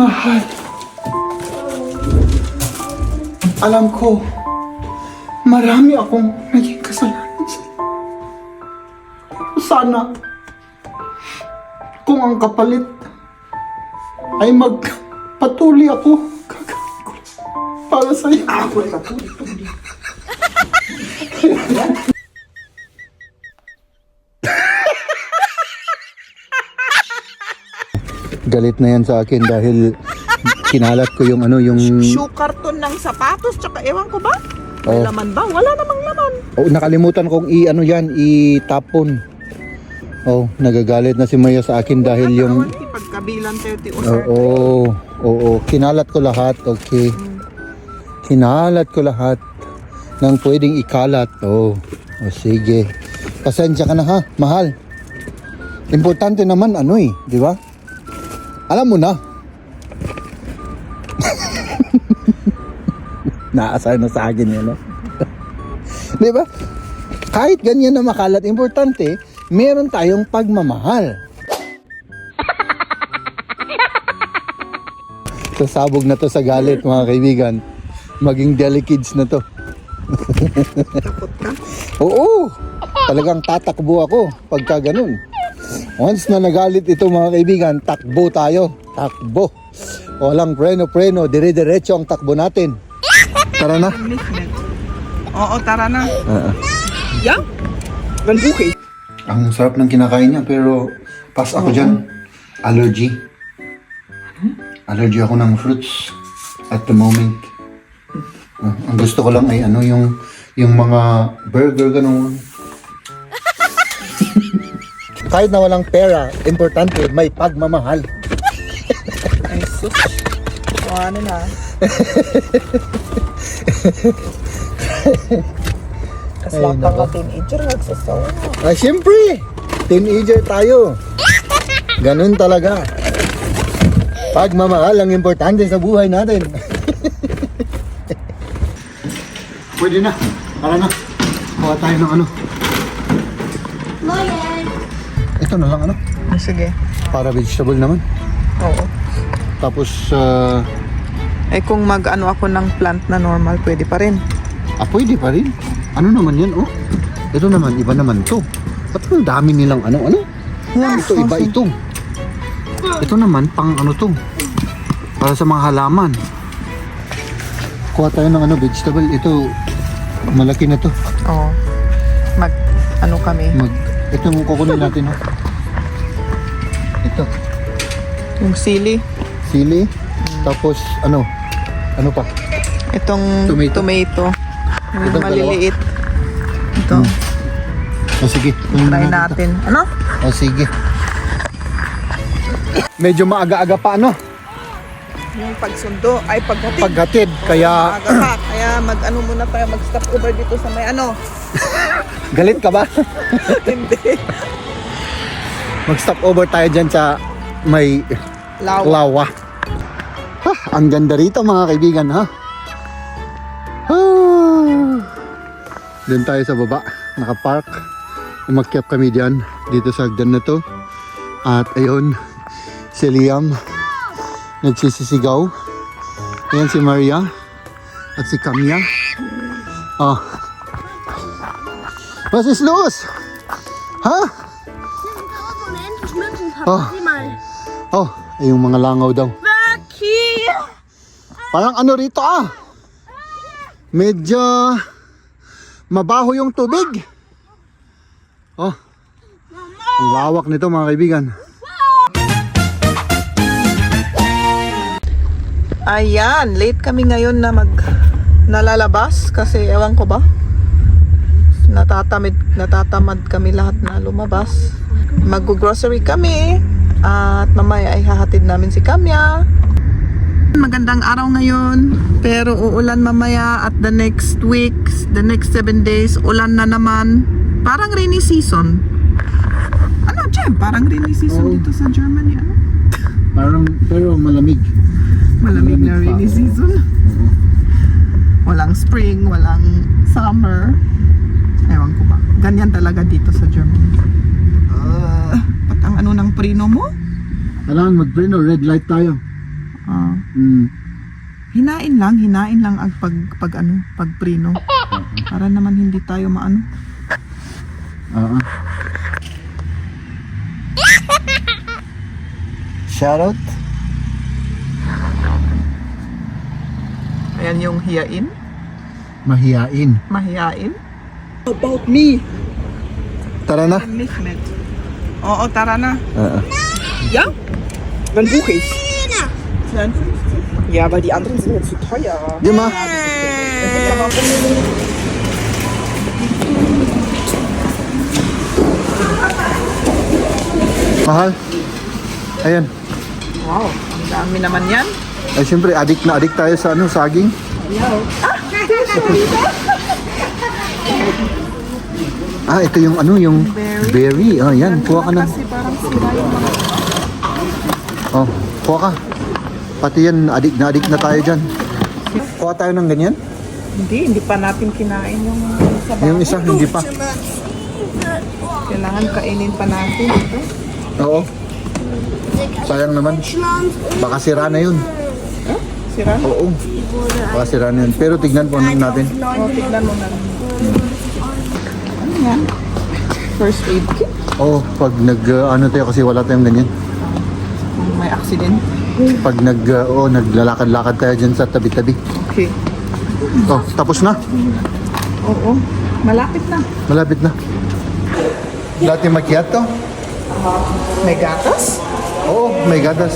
Mahal. Alam ko, marami akong naging kasalanan sa'yo. Sana, kung ang kapalit ay magpatuloy ako, gagawin ko para sa'yo. Ako ay patuloy. Galit na yan sa akin dahil kinalat ko yung Shoe carton ng sapatos, tsaka ewan ko ba? May Oh. laman ba? Wala namang laman. Oh, nakalimutan kong itapon. Oh, nagagalit na si Maya sa akin dahil yung Pagkabilan 30 o oo, kinalat ko lahat, okay. Kinalat ko lahat ng pwedeng ikalat. Oh, sige. Pasensya ka na ha, mahal. Importante naman di ba? Alam mo na. Naasar na sa akin yan, no? Di ba? Kahit ganyan na makalat, importante, meron tayong pagmamahal. Sasabog na to sa galit, mga kaibigan. Maging delikids na to. Takot ka? Oo, talagang tatakbo ako pagka ganun. Once na nagalit ito, mga kaibigan, takbo tayo. Takbo. Walang preno, dire-diretso ang takbo natin. Tara na. Oo, tara na. Yan? Ganbuki. Ang sarap ng kinakain niya, pero pass ako dyan. Allergy. Allergy ako ng fruits at the moment. Ang gusto ko lang ay yung mga burger, ganun. Kahit na walang pera, importante may pagmamahal. Ay, sus. So, ano na? Kasi lang pang teenager, nagsasawa. Ah, siyempre! Teenager tayo. Ganun talaga. Pagmamahal ang importante sa buhay natin. Pwede na. Tara na. Kuha tayo ng Ito na lang Sige. para vegetable naman. Oo. Tapos, Kung mag-ano ako ng plant na normal, pwede pa rin. pwede pa rin. Ano naman yan, oh? Ito naman, iba naman to. Ba't ang dami nilang Ito, iba ito. Ito naman, pang to. Para sa mga halaman. Kuha tayo ng vegetable. Ito, malaki na to. Oo. Kami. Ito yung kukunin natin, oh. Ito, Yung sili. sili. Tapos, ano pa? Itong Tomato. Yung Itong maliliit. Ito. O sige. Try natin. Ano? O sige. Medyo maaga-aga pa, Yung pagsundo. Ay, paghatid. paghatid. Kaya, Maaga pa. Kaya muna tayo. Mag-stop over dito sa may galit ka ba? Hindi. Mag-stop over tayo dyan sa may lawa. Ang ganda rito, mga kaibigan, ha? Doon tayo sa baba, nakapark. Umakyap kami dyan, dito sa hagdan na to. At ayun, si Liam nagsisisigaw. Ayan si Maria at si Camilla. Was ist los? Ha? Yung mga langaw daw. Parang rito, medyo mabaho yung tubig. Ang lawak nito, mga kaibigan. Ayan, late kami ngayon na nalalabas kasi ewan ko ba, natatamad kami lahat na lumabas. Mag-grocery kami at mamaya ay hahatid namin si Kamya. Magandang araw ngayon, pero uulan mamaya at the next weeks, the next 7 days, ulan na naman. Parang rainy season. Jem? Parang rainy season dito sa Germany, Pero malamig. Malamig na rainy season. Walang spring, walang summer. Ewan ko ba. Ganyan talaga dito sa Germany. Ba't ang ng preno mo? Kailangan mag-preno, red light tayo. Ah. Mm. Hinain lang ang pagprino. Para naman hindi tayo maano. Oo. Shoutout. Ayan yung hiyain. Mahiyain. Mahiyain. About me. Tara na. Mismet. Oo, tara na. Oo. Ja? Dann buche ich. Yan. Ja, weil die anderen sind mir zu teuer. Di ma. Ja, warum? Mahal. Ayan. Wow, ang dami naman yan. Ay, siyempre, addict na addict tayo sa saging. Ito yung yung berry. Oh, yan. Kuha ka na. Kasi parang sila yung mga... Oh, kuha ka. Pati yan, addict na tayo dyan. Kuha tayo ng ganyan? Hindi pa natin kinain yung sa bahay. Yung isa, hindi pa. Kailangan kainin pa natin ito. Oo. Sayang naman. Baka sira na yun. Sira? Oo. Baka sira na yun. Pero tignan po natin. O, tignan mo na. Ano yan? First aid kit? Oo, pag tayo kasi wala tayong ganyan. Kung may accident. Pag naglalakad-lakad tayo dyan sa tabi-tabi. Okay. Oh, tapos na. Oo. Malapit na. Malapit na. Latte macchiato? May gatas? Oo, may gatas.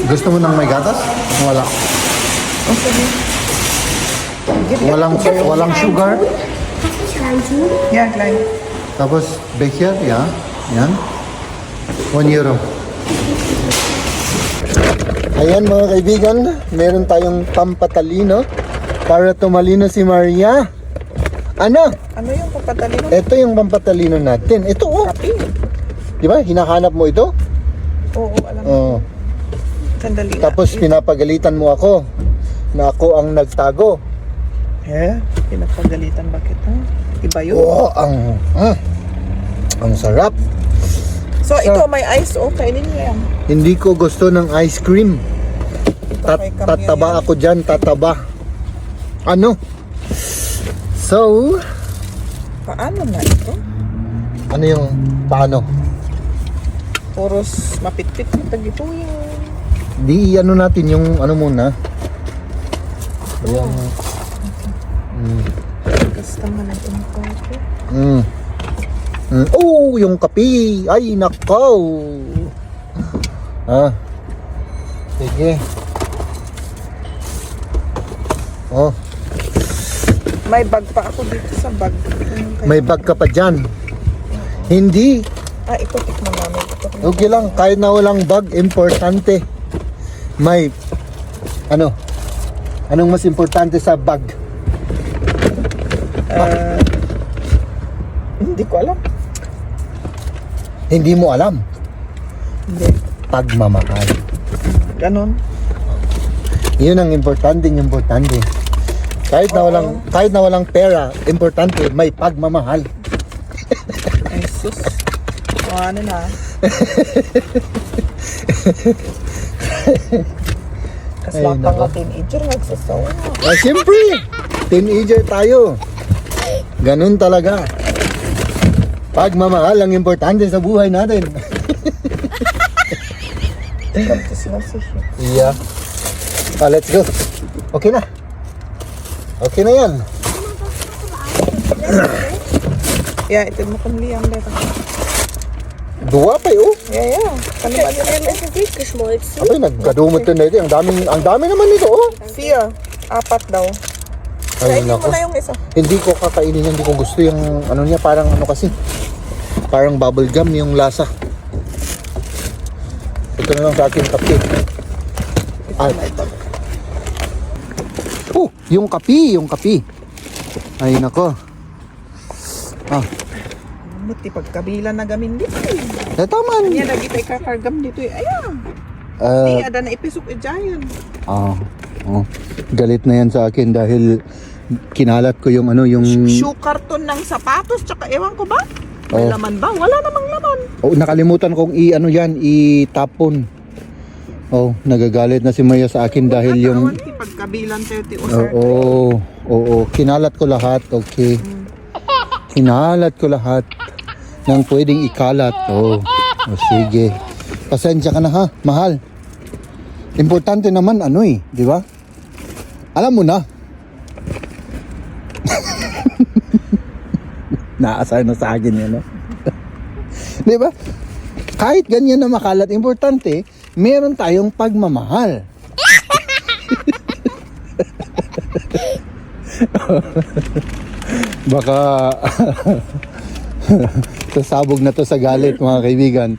Gusto mo ng may gatas? Wala. O, sige. Walang sugar. Yan, Klein. Tapos becher, yeah. Yan. 1 euro. Ayan mga kaibigan, meron tayong pampatalino para tumalino si Maria. Ano? Ano yung papatalino? Ito yung pampatalino natin. Ito oh. Kape. Di ba? Hinahanap mo ito? Oo, alam mo. Oo. Sandali Tapos lang. pinapagalitan mo ako na ako ang nagtago. Pinapagalitan ba kita? Iba yun. Oo, ang sarap. So, ito may ice. O, kainin mo yan. Hindi ko gusto ng ice cream. Kay Camille Tataba yan. ako dyan, tataba. Ano? So, Paano na ito? ano yung paano? Puros mapitpit mo tagito yun. Di ano natin yung ano muna. Yung Basta man ang import. Oh, yung kape. Ay, nakaw. Sige. Oh, May bag pa ako dito sa bag. may bag ka pa dyan. Hindi. Ito tikman namin. Okay lang, kahit na walang bag, importante. May, anong mas importante sa bag? Hindi ko alam. Hindi mo alam. Hindi. Pagmamahal. Ganon. Yun ang importante. Kahit na walang pera, importante may pagmamahal. Ay, sus. Ano na. Kasi Ay, lahat nako. mga teenager nagsasawa. Siyempre, teenager tayo. Ganun talaga. Pagmamahal ang importante sa buhay natin. Practice na siya. Yeah. Let's go. Okay na. Okay na yan. Yeah, ito mo kung liyang dito. Dua pa yun. Yeah. Ano ba din? Es ist nicht geschmolzen. Abay, nagkadumot na ito. Ang dami naman nito, oh. 4. 4 daw. Ay, Kainin mo nako. na yung isa. Hindi ko kakainin yan. Hindi ko gusto yung ano niya. Parang ano kasi. Parang bubble gum yung lasa. Ito na lang sa akin kape. Yung kape. Ay, nako. Buti pagkabila na gamin dito. Tama. Yan, lagi tayo kakargam dito. Ayan. Di, ada na ipisok dyan. Galit na yan sa akin dahil kinalat ko yung yung Shoe carton ng sapatos. Tsaka ewan ko ba? May Oh. laman ba? Wala namang laman. nakalimutan kong itapon. Oh, nagagalit na si Maya sa akin dahil yung... Pagkabilan 30 o Oo. Kinalat ko lahat. Okay. Kinalat ko lahat ng pwedeng ikalat. Oh, sige. Pasensya ka na ha, mahal. Importante naman di ba? Alam mo na. Naasar na sa akin yan, no? Di ba? Kahit ganyan na makalat, importante, meron tayong pagmamahal. Baka sasabog na to sa galit, mga kaibigan.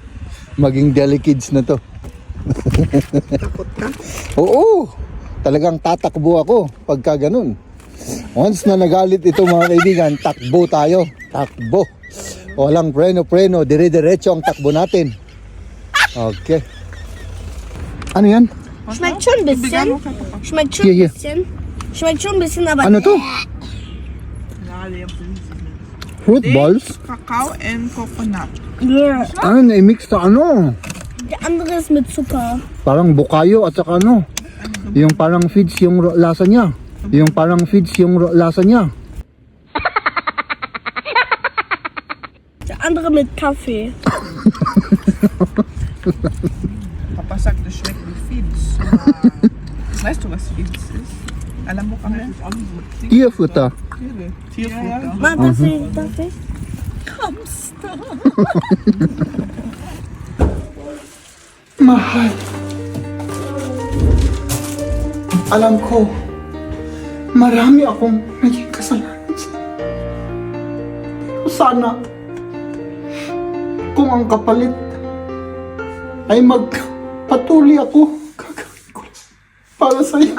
Maging delikids na to. Takot ka? Oo, talagang tatakbo ako pagka ganun. Once na nagalit ito, mga kaibigan, takbo tayo. Takbo. Walang preno, dire-diretso ang takbo natin. Okay. Ano yan? Schmeckt schon ein bisschen. Schmeckt schon Hier, hier. ein bisschen. Schmeckt schon ein bisschen, aber Ano to? Fruit balls? Kakao and coconut. yeah. Ano, na-mix na Der andere ist mit Zucker. Parang bukayo at saka yung parang feeds yung lasa niya. Yung parang feeds yung lasa niya. Der andere mit Kaffee. Papa sagt, das schmeckt wie Fids. Weißt du, was Fids ist? Alam mo kami? Tierfutter. Tierfutter. Mal, darf ich? Mahal. Alam ko, marami akong naging kasalanan sana kung ang kapalit ay magpatuloy ako, gagawin ko para sa iyo.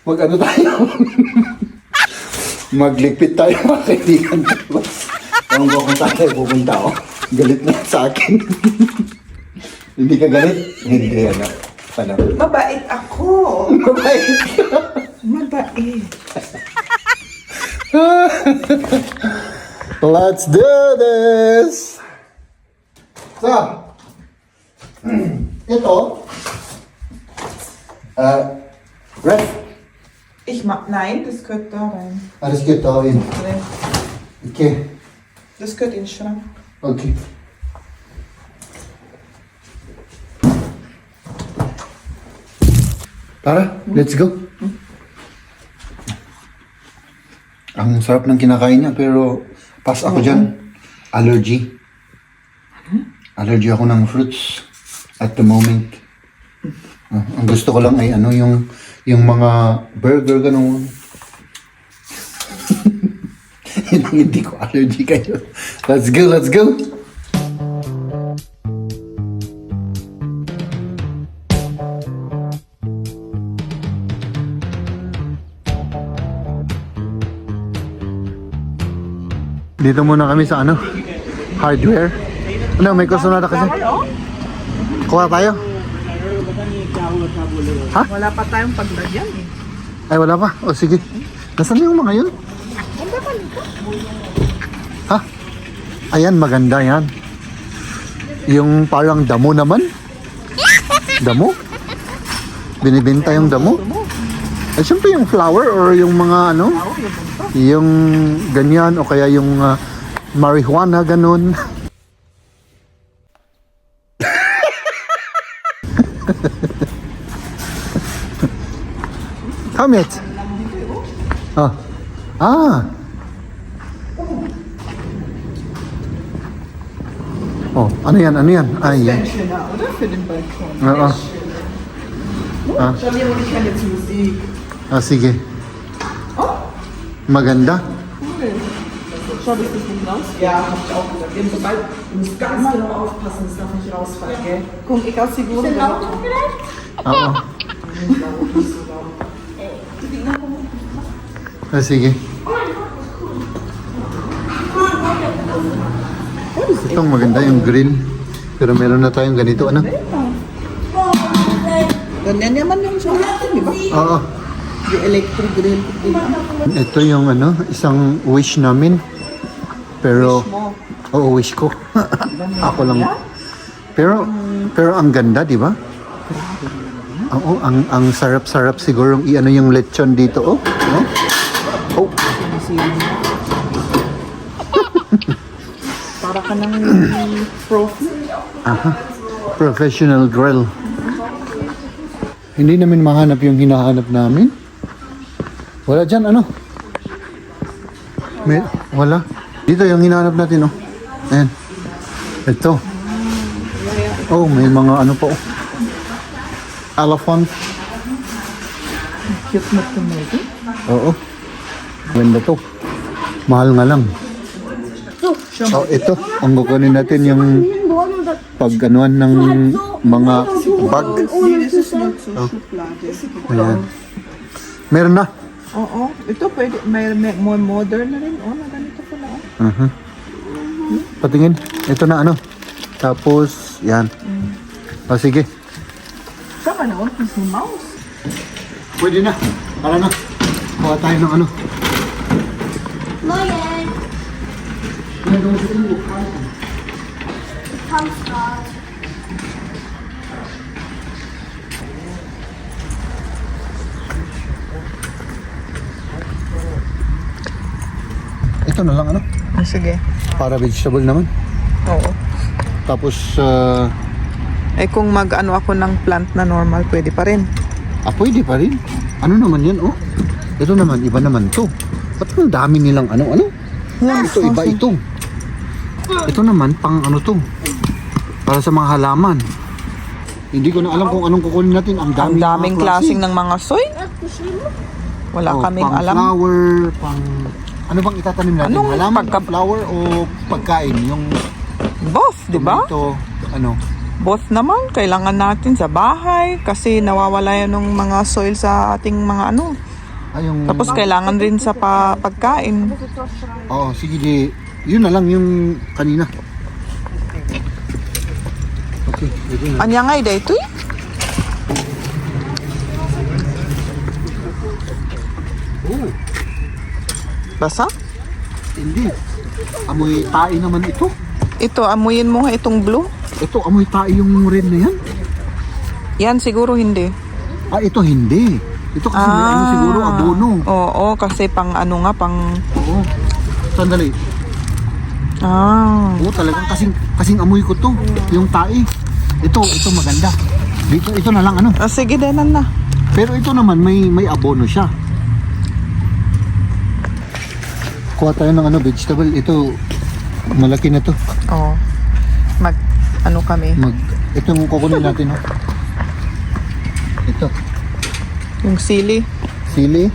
Mag-ano tayo? Magligpit tayo, mga kaibigan. Ewan ko kung saan tayo pupunta, galit na sa akin. Hindi ka galit? Hindi, Paano? Mabait ako. Mabait ka. Mabait. Let's do this! So, ito, ref. Nein, das gehört da rein. Das geht da rein. Nee, Okay, das gehört in den Schrank. okay. Tara, let's go. Ang sarap ng kinakain niya, pero pass ako dyan. Allergy. Allergy ako ng fruits at the moment. Ang gusto ko lang ay yung mga burger, ganun. Yun ang hindi ko allergy kayo. Let's go, let's go! Dito muna kami sa hardware. May kusunada kasi. Kuha tayo. Ha? Wala pa tayong paglagyan eh. Ay, wala pa. O, sige. Nasaan yung mga yun? Ha? Ayan, maganda yan. Yung parang damo naman. Damo? Binibenta yung damo? Ay, syempre yung flower or yung mga yung ganyan o kaya yung marijuana, ganun. Come it. Oh, ano yan? Ay, yan. Schöner, oder? Für den Balkon. Oo. Jamil und ich hören jetzt Musik. Sige. Maganda. Schau, ist das nicht raus? Ja, hab ich auch gesagt. Eben sobald, du musst ganz genau aufpassen, es darf nicht rausfallen, gell? Komm, ich aus die Wohnung. Oo. Sige. Itong maganda yung grill. Pero meron na tayong ganito, Ganyan naman yung sa atin, di ba? Oo. Yung electric grill. Ito yung isang wish namin. Pero, Mo. Oo, wish ko. Ako lang. Pero ang ganda, di ba? Oo, ang sarap-sarap siguro i-ano yung lechon dito, oh. No? Oh. Para ka ng profi. Aha. Professional grill. Hindi namin mahanap yung hinahanap namin. Wala dyan, ano? Wala. Dito yung hinahanap natin, oh. Ayan. Ito. Oh, may mga ano po. Elephant. Cute na tomato. Oo. Ganda to. Mahal nga lang. So, ito. Ang kukunin natin yung pag-anuan ng mga bag. This is not so Oh. suplade. Ayan. Meron na. Oo. Ito pwede, may more modern na rin. Oh, na ganito pala. Oh. Uh-huh. Patingin. Ito na ano. Tapos, yan. O, sige. Sama na, oh. Mas mouse. Pwede na. Para na. Kuha tayo ng ano. Morgen. Kommst grad. Ito na lang ano. Sige. Para vegetable naman. Oo. Tapos, Eh kung mag-ano ako ng plant na normal, pwede pa rin. pwede pa rin. Ano naman yan, oh? Ito naman, iba naman to. Ba't ang dami nilang ano? Ito, iba ito. Ito naman, pang ano to. Para sa mga halaman. Hindi ko na alam kung anong kukunin natin. Ang Ang daming klaseng ng mga soy. Wala kaming pang alam. flower, pang... Ano bang itatanim natin? Anong Halaman, pagka- flower o pagkain? Yung Both, di ba? tomato, ano? Both naman, kailangan natin sa bahay kasi nawawala yan ng mga soil sa ating mga ano. Yung... Tapos kailangan rin sa pagkain. Oo, sige di. Yun na lang yung kanina. Okay, ito na. Anya nga ito eh. Oh, Basa? hindi. Amoy tae naman ito. Ito, amuyin mo nga itong blue. Ito, amoy tae yung red na yan. Yan siguro hindi. Ito hindi. Ito kasi may ano siguro, abono. Oo, kasi pang ano nga, pang... Oo. Sandali. Oo, talagang kasing amoy ko to. Yung tae. Ito maganda. Ito na lang ano. Sige, denan na. Pero ito naman, may abono siya. Kuha tayo ng ano, vegetable. Ito, malaki na to. Oo. Ano kami? Ito yung kukunin natin. Oh. Ito. Yung sili. Sili.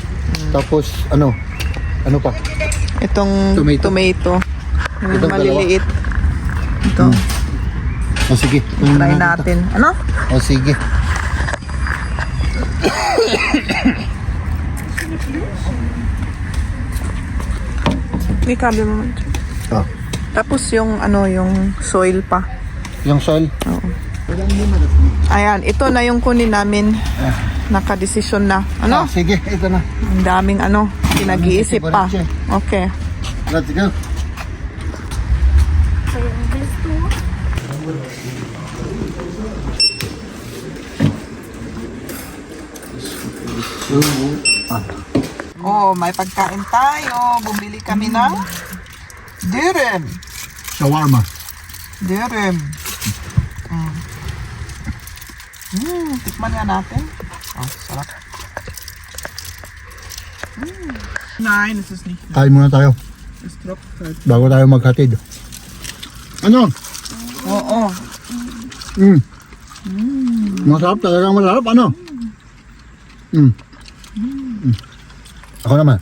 Tapos, ano pa? Itong tomato. Yung Itong maliliit. Ito. O sige. Try natin. Ano? O sige. May kabi mo. Oh. Tapos yung ano, yung soil pa. Yung soil. Oo. Ayan, ito na yung kunin namin. Nakadesisyon na. Ano? Sige, ito na. Ang daming ano, pinag-iisip pa. Okay. Let's go. Willst du? Oh, may pagkain tayo. Bumili kami ng direm. Shawarma. Direm. Tikman nga natin. Oh, sarap. Nein, es ist nicht. Kain muna tayo. Es tropft halt. Bago tayo maghatid. Ano? Oo. Masarap talaga, masarap. Ano? Ako naman.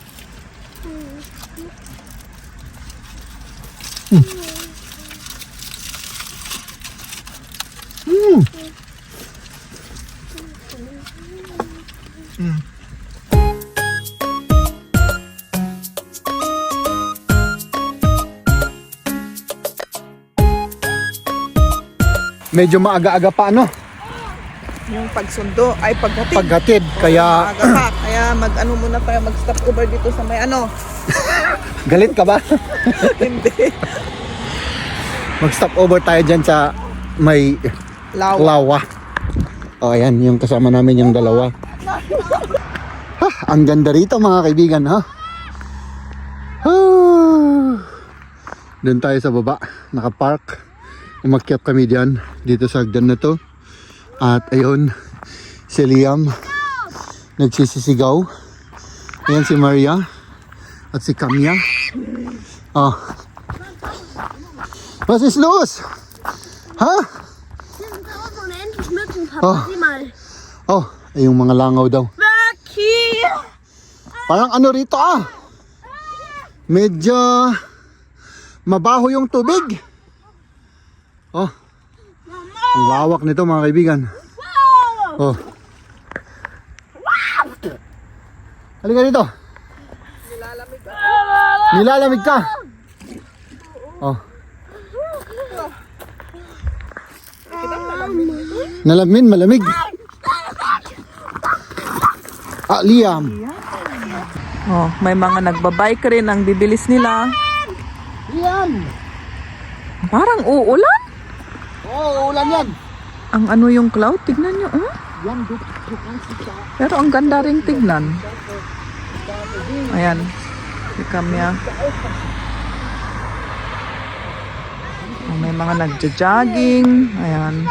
Medyo maaga-aga pa ano? Yung pagsundo, ay paghatid. Paghatid, kaya Maaga pa. Kaya mag-ano muna tayo, mag-stop over dito sa may ano. galit ka ba? Hindi. Mag-stop over tayo dyan sa may lawa. O, ayan, yung kasama namin yung dalawa. Ang ganda rito mga kaibigan, ha? Doon tayo sa baba, nakapark. Umakyat kami diyan, dito sa hagdan na to. At ayun, si Liam nagsisisigaw. Ayan si Maria at si Camilla. Oh. Was ist los? Ha? Sind aber unendlich Mücken, Papa. Oh. Sieh mal. Oh, ay yung mga langaw daw. Becky! Parang ano rito medyo mabaho yung tubig. Oh, ang lawak nito mga kaibigan. Oh. Halika dito. Nilalamig ka. Oh. Malamig. Liam. Oh, may mga nagbabike rin ang bibilis nila. Liam. Parang uulan. Oh, ulan yan. Ang ano yung cloud, tignan nyo. Oh. Yan, Pero ang ganda ring tignan. Ayan, si Camilla. Oh, may mga nagja-jogging. Ayan.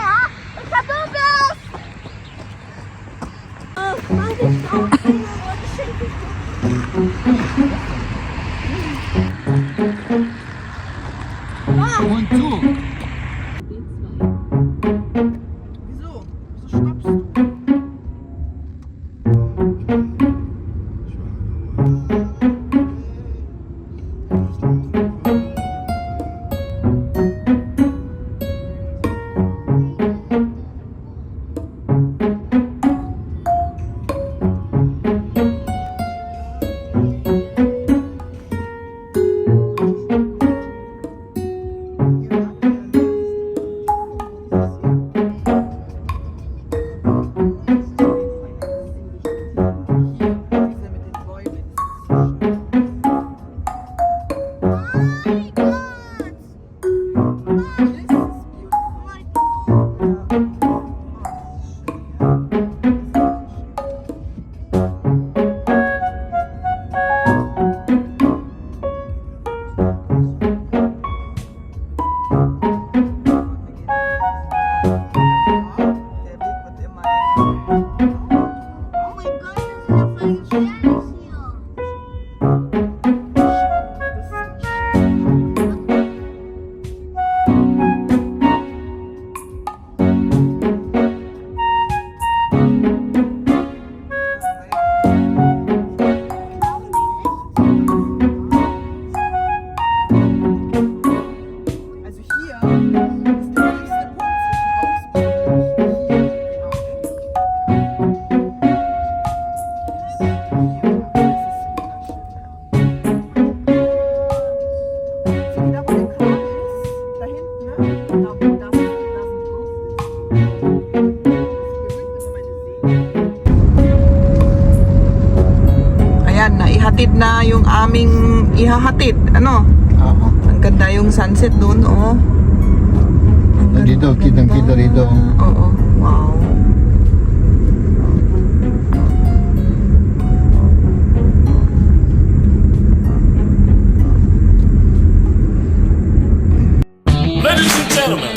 Ihatid na yung aming ihahatid. Ano? Oo. Ang ganda yung sunset doon, oh. Dito, kitang-kita rito. Oo. Wow. Ladies and gentlemen,